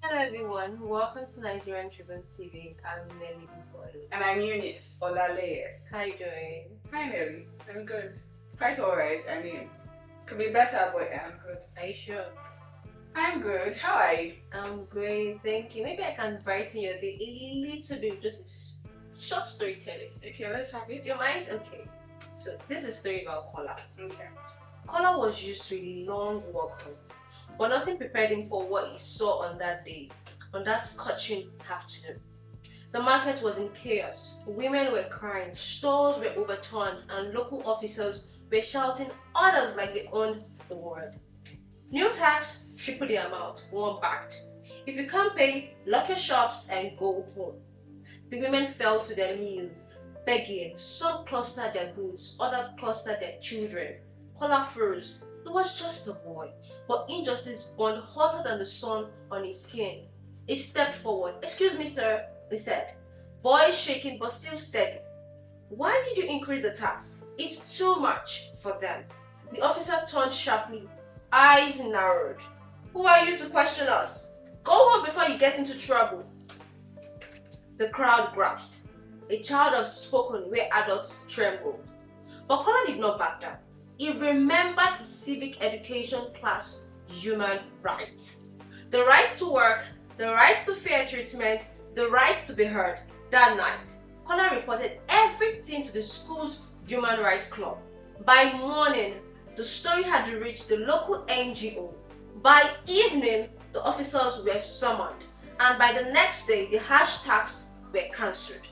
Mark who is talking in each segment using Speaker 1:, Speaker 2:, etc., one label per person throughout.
Speaker 1: Hello everyone, welcome to Nigerian TV. I'm Nelly Bukolu.
Speaker 2: And I'm Eunice Olale.
Speaker 1: How you doing?
Speaker 2: Hi Nelly, I'm good. Quite alright, could be better, but I'm good.
Speaker 1: Are you sure?
Speaker 2: I'm good, how are you?
Speaker 1: I'm great, thank you. Maybe I can brighten your day a little bit, just short storytelling.
Speaker 2: Okay, let's have it.
Speaker 1: Do you mind? Okay. So this is a story about Kola.
Speaker 2: Okay.
Speaker 1: Kola was used to a long walk home, but nothing prepared him for what he saw on that day, on that scorching afternoon. The market was in chaos. Women were crying, stores were overturned, and local officers were shouting orders like they owned the world. New tax, triple the amount, one backed. If you can't pay, lock your shops and go home. The women fell to their knees, begging. Some clustered their goods, others clustered their children. Kola froze. It was just a boy, but injustice burned hotter than the sun on his skin. He stepped forward. "Excuse me, sir," he said, voice shaking but still steady. "Why did you increase the tax? It's too much for them." The officer turned sharply, eyes narrowed. "Who are you to question us? Go home before you get into trouble." The crowd grasped. A child had spoken where adults trembled. But Kola did not back down. He remembered his civic education class human rights. The right to work, the right to fair treatment, the right to be heard. That night, Kola reported everything to the school's human rights club. By morning, the story had reached the local NGO. By evening, the officers were summoned, and by the next day, the hashtags were cancelled.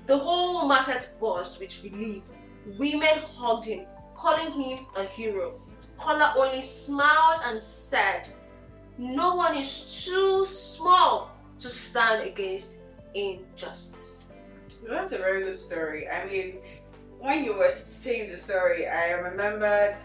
Speaker 1: The whole market buzzed with relief. Women hugged him, calling him a hero. Kola only smiled and said, "No one is too small to stand against injustice."
Speaker 2: That's a very good story. When you were saying the story, I remembered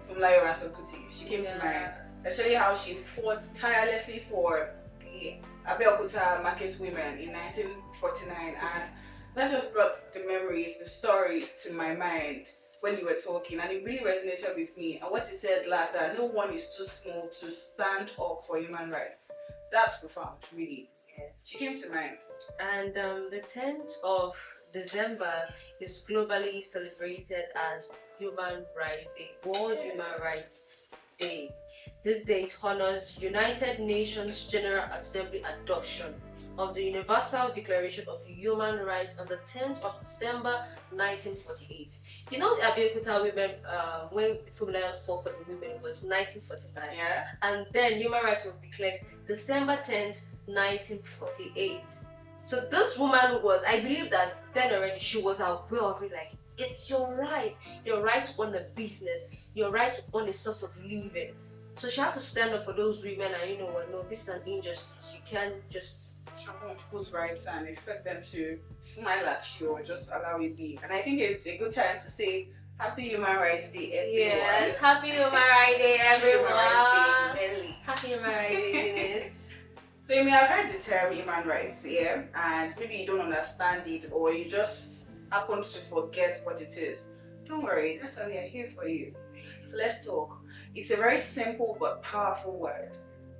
Speaker 2: from Layo Kuti. She came to mind. Especially how she fought tirelessly for the Abeokuta market women in 1949, and that just brought the memories, the story to my mind when you were talking, and it really resonated with me. And what he said last, that no one is too small to stand up for human rights. That's profound, really.
Speaker 1: Yes.
Speaker 2: She came to mind.
Speaker 1: And the 10th of December is globally celebrated as Human Rights Day, World Human Rights Day. This date honors United Nations General Assembly adoption of the Universal Declaration of Human Rights on the 10th of December 1948. You know, the Abeokuta women, when Formula 4 for the women was 1949,
Speaker 2: Yeah.
Speaker 1: and then human rights was declared December 10th, 1948. So this woman was, I believe that then already she was aware of it, like, it's your right to own a business, your right to own a source of living. So she had to stand up for those women, and you know what, no, this is an injustice. You can't just
Speaker 2: Trample on people's rights and expect them to smile at you or just allow it be. And I think it's a good time to say Happy Human Rights Day, everyone.
Speaker 1: Yes, Happy Human Rights Day, everyone.
Speaker 2: Human Rights Day, Nelly.
Speaker 1: Happy Human Rights Day, Eunice.
Speaker 2: So you may have heard the term human rights here, and maybe you don't understand it, or you just happen to forget what it is. Don't worry, that's why we are here for you. So let's talk. It's a very simple but powerful word,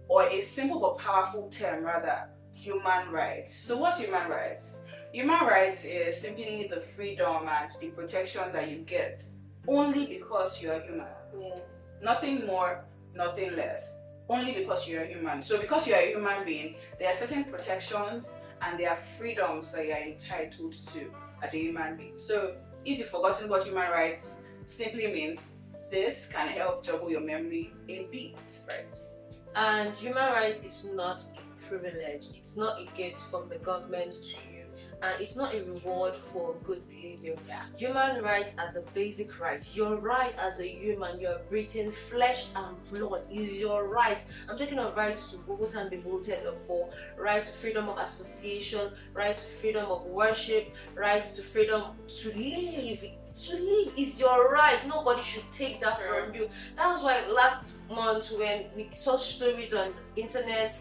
Speaker 2: or a simple but powerful term rather. Human rights. So what's human rights? Human rights is simply the freedom and the protection that you get only because you are human.
Speaker 1: Yes.
Speaker 2: Nothing more, nothing less. Only because you are human. So because you are a human being, there are certain protections and there are freedoms that you are entitled to as a human being. So if you've forgotten what human rights simply means, this can help joggle your memory a bit, right?
Speaker 1: And human rights is not a privilege, it's not a gift from the government to you, and it's not a reward for good behavior.
Speaker 2: Yeah.
Speaker 1: Human rights are the basic rights. Your right as a human, you're breathing flesh and blood, is your right. I'm talking of rights to vote and be voted for, right to freedom of association, right to freedom of worship, right to freedom to live. To live is your right. Nobody should take that from you. That's why last month when we saw stories on the internet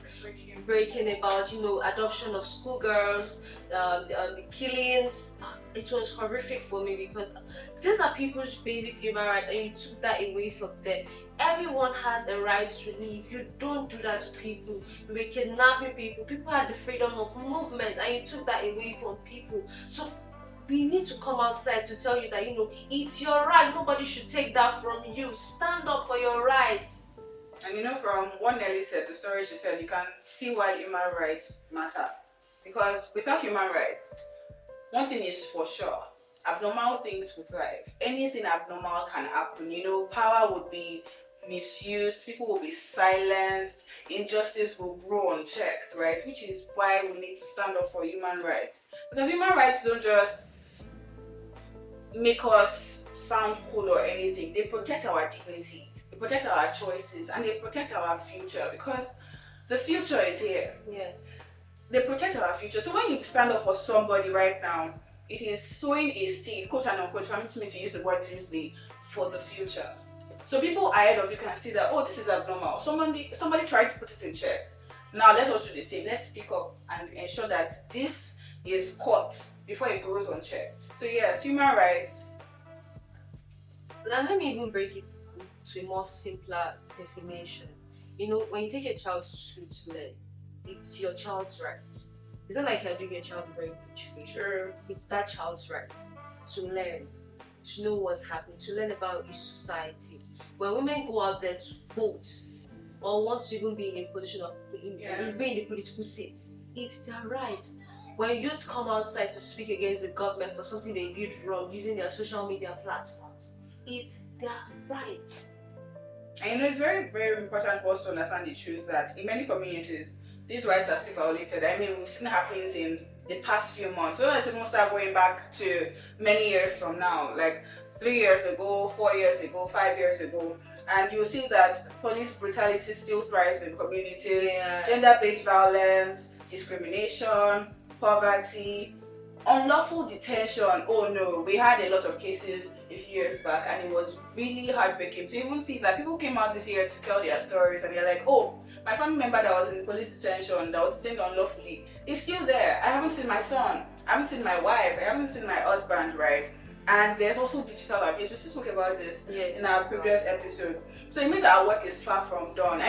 Speaker 1: breaking about, adoption of schoolgirls, the killings, it was horrific for me because these are people's basic human rights and you took that away from them. Everyone has a right to live. You don't do that to people. You were kidnapping people. People had the freedom of movement and you took that away from people. So we need to come outside to tell you that, it's your right. Nobody should take that from you. Stand up for your rights.
Speaker 2: And from what Nelly said, the story she said, you can see why human rights matter. Because without human rights, one thing is for sure, abnormal things will thrive. Anything abnormal can happen. Power would be misused, people will be silenced, injustice will grow unchecked, right? Which is why we need to stand up for human rights. Because human rights don't just make us sound cool or anything. They protect our dignity. They protect our choices and they protect our future because the future is here.
Speaker 1: Yes.
Speaker 2: They protect our future. So when you stand up for somebody right now, it is sowing a seed, quote and unquote, permit me to use the word loosely, for the future. So people ahead of you can see that, this is abnormal. Somebody tried to put it in check. Now let's also do the same. Let's speak up and ensure that this is caught before it grows unchecked. So yes, human rights.
Speaker 1: And let me even break it to a more simpler definition. When you take a child to school to learn, it's your child's right. It's not like you're doing your child a very good favor.
Speaker 2: Sure.
Speaker 1: It's that child's right to learn, to know what's happening, to learn about your society. When women go out there to vote or want to even be in a position of being in the political seat, it's their right. When youth come outside to speak against the government for something they did wrong using their social media platforms, it's their right.
Speaker 2: And it's very, very important for us to understand the truth that in many communities, these rights are still violated. We've seen happenings in the past few months. So let's even start going back to many years from now, like 3 years ago, 4 years ago, 5 years ago. And you'll see that police brutality still thrives in communities, gender-based violence, discrimination, poverty, unlawful detention. Oh no, we had a lot of cases a few years back and it was really heartbreaking to even see that people came out this year to tell their stories and they're like, my family member that was in police detention, that was detained unlawfully, is still there. I haven't seen my son, I haven't seen my wife, I haven't seen my husband, right? And there's also digital abuse. We still spoke about this in our previous episode. So it means our work is far from done.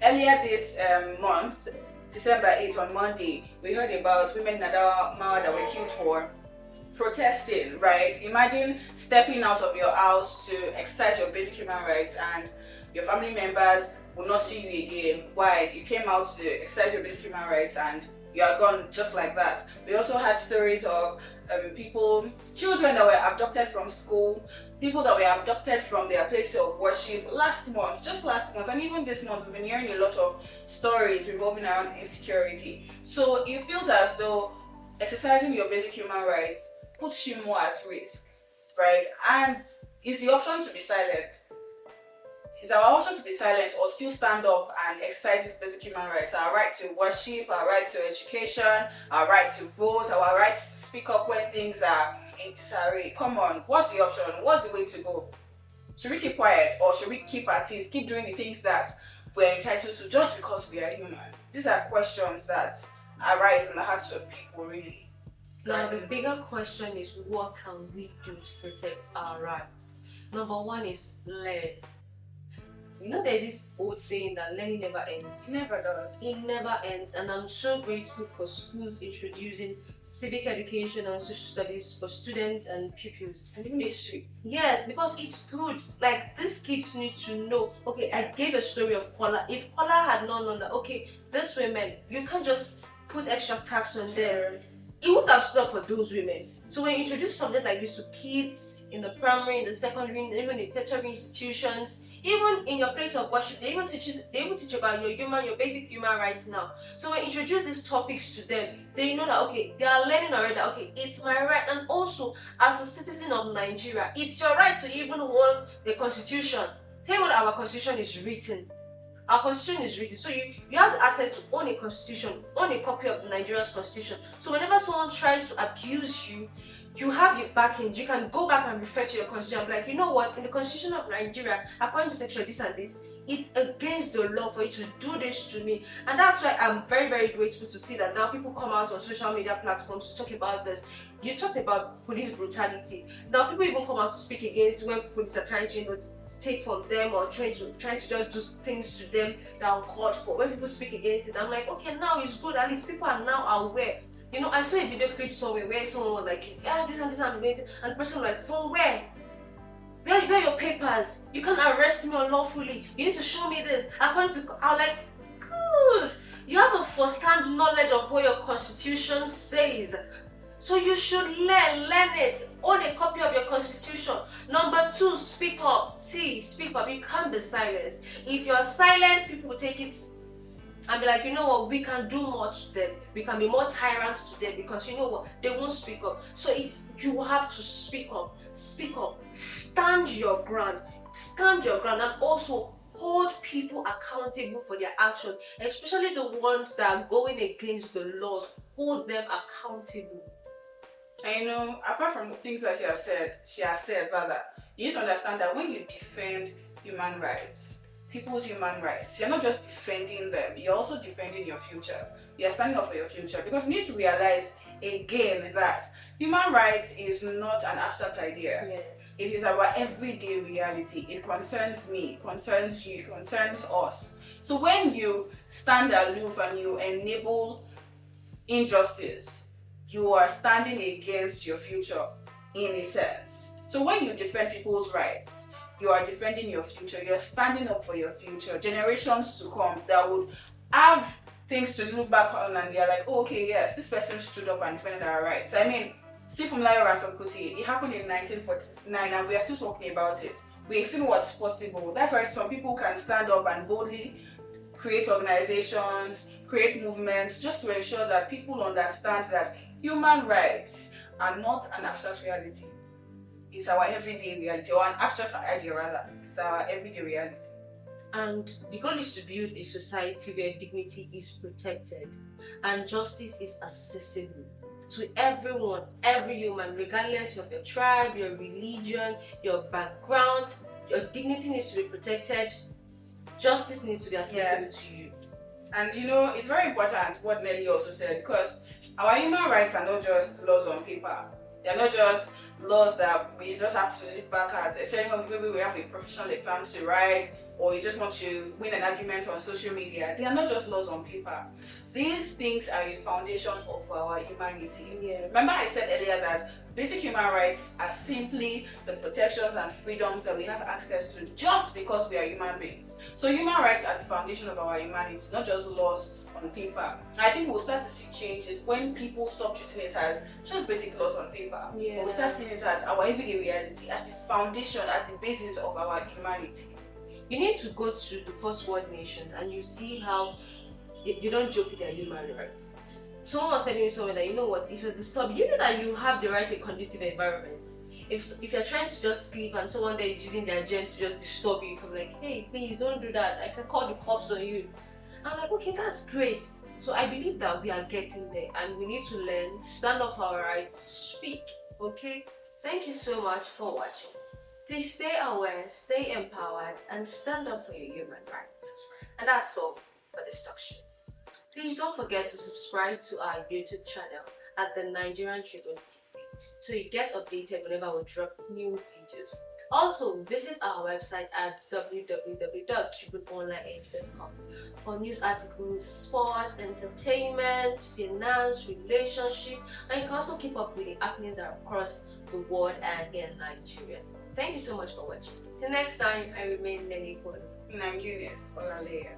Speaker 2: Earlier this month, December 8th on Monday, we heard about women in Adamawa that were killed for protesting, right? Imagine stepping out of your house to exercise your basic human rights and your family members will not see you again. Why? You came out to exercise your basic human rights and you are gone just like that. We also had stories of children that were abducted from school, people that were abducted from their place of worship just last month, and even this month we've been hearing a lot of stories revolving around insecurity. So it feels as though exercising your basic human rights puts you more at risk, right? And is the option to be silent. Is our option to be silent or still stand up and exercise these basic human rights? Our right to worship, our right to education, our right to vote, our right to speak up when things are in disarray. Come on, what's the option? What's the way to go? Should we keep quiet or should we keep at it, keep doing the things that we're entitled to just because we are human? These are questions that arise in the hearts of people, really.
Speaker 1: Now, the bigger question is, what can we do to protect our rights? Number one is learn. There's this old saying that learning never ends.
Speaker 2: Never does.
Speaker 1: It never ends, and I'm so grateful for schools introducing civic education and social studies for students and pupils.
Speaker 2: And even history.
Speaker 1: Yes, because it's good. Like, these kids need to know, okay, I gave a story of Kola. If Kola had not known that, okay, these women, you can't just put extra tax on them. It would have stood up for those women. So when you introduce something like this to kids in the primary, in the secondary, even in tertiary institutions, even in your place of worship, they even teach about your basic human rights now. So when you introduce these topics to them, they know that, okay, they are learning already that, okay, it's my right. And also, as a citizen of Nigeria, it's your right to even want the constitution. Tell you what our constitution is written. Our constitution is written. So you have the access to own a constitution, own a copy of Nigeria's constitution. So whenever someone tries to abuse you, you have your backing. You can go back and refer to your constitution and be like, you know what, in the constitution of Nigeria, according to section this and this, it's against the law for you to do this to me. And that's why I'm very, very grateful to see that now people come out on social media platforms to talk about this. You talked about police brutality. Now people even come out to speak against when police are trying to, take from them or trying to just do things to them that are uncalled for. When people speak against it, I'm like, okay, now it's good. At least people are now aware. I saw a video clip somewhere where someone was like, yeah, this and this I'm going to, and the person was like, from where? Where your papers? You can't arrest me unlawfully. You need to show me this. According to, I was like, good. You have a first-hand knowledge of what your constitution says. So you should learn it. Own a copy of your constitution. Number 2, speak up. Speak up. You can't be silent. If you're silent, people will take it and be like, you know what, we can do more to them. We can be more tyrants to them because you know what, they won't speak up. So you have to speak up. Speak up. Stand your ground. Stand your ground, and also hold people accountable for their actions, especially the ones that are going against the laws. Hold them accountable.
Speaker 2: And apart from the things that she has said, rather, you need to understand that when you defend human rights, people's human rights, you're not just defending them, you're also defending your future. You're standing up for your future, because you need to realize again that human rights is not an abstract idea.
Speaker 1: Yes.
Speaker 2: It is our everyday reality. It concerns me, it concerns you, it concerns us. So when you stand aloof and you enable injustice, you are standing against your future in a sense. So when you defend people's rights, you are defending your future. You're standing up for your future. Generations to come that would have things to look back on and they're like, oh, okay, yes, this person stood up and defended our rights. I mean, Steve Funmilayo Ransom Kuti, it happened in 1949 and we are still talking about it. We've seen what's possible. That's why some people can stand up and boldly create organizations, create movements, just to ensure that people understand that human rights are not an abstract reality. It's our everyday reality, or an abstract idea rather. It's our everyday reality.
Speaker 1: And the goal is to build a society where dignity is protected and justice is accessible to everyone, every human, regardless of your tribe, your religion, your background. Your dignity needs to be protected. Justice needs to be accessible to you.
Speaker 2: And it's very important what Nelly also said, because our human rights are not just laws on paper. They're not just laws that we just have to look back at, especially when maybe we have a professional exam to write, or you just want to win an argument on social media. They are not just laws on paper. These things are a foundation of our humanity.
Speaker 1: Yes.
Speaker 2: Remember I said earlier that basic human rights are simply the protections and freedoms that we have access to just because we are human beings. So human rights are the foundation of our humanity, not just laws on paper. I think we'll start to see changes when people stop treating it as just basic laws on paper.
Speaker 1: Yeah.
Speaker 2: We'll start seeing it as our everyday reality, as the foundation, as the basis of our humanity.
Speaker 1: You need to go to the first world nations and you see how they don't joke with their human rights. Someone was telling me somewhere that, you know what, if you're disturbed, you know that you have the right to a conducive environment. If you're trying to just sleep and someone there is using their gen to just disturb you, you can be like, hey, please don't do that. I can call the cops on you. I'm like, okay, that's great. So I believe that we are getting there and we need to learn, stand up for our rights, speak, okay? Thank you so much for watching. Please stay aware, stay empowered, and stand up for your human rights. And that's all for this talk show. Please don't forget to subscribe to our YouTube channel at the Nigerian Tribune TV so you get updated whenever we drop new videos. Also, visit our website at www.tribuneonlineedge.com for news articles, sport, entertainment, finance, relationship, and you can also keep up with the happenings across the world and in Nigeria. Thank you so much for watching. Till next time, I remain Nelly Kwon.
Speaker 2: And I'm Eunice Olaleye.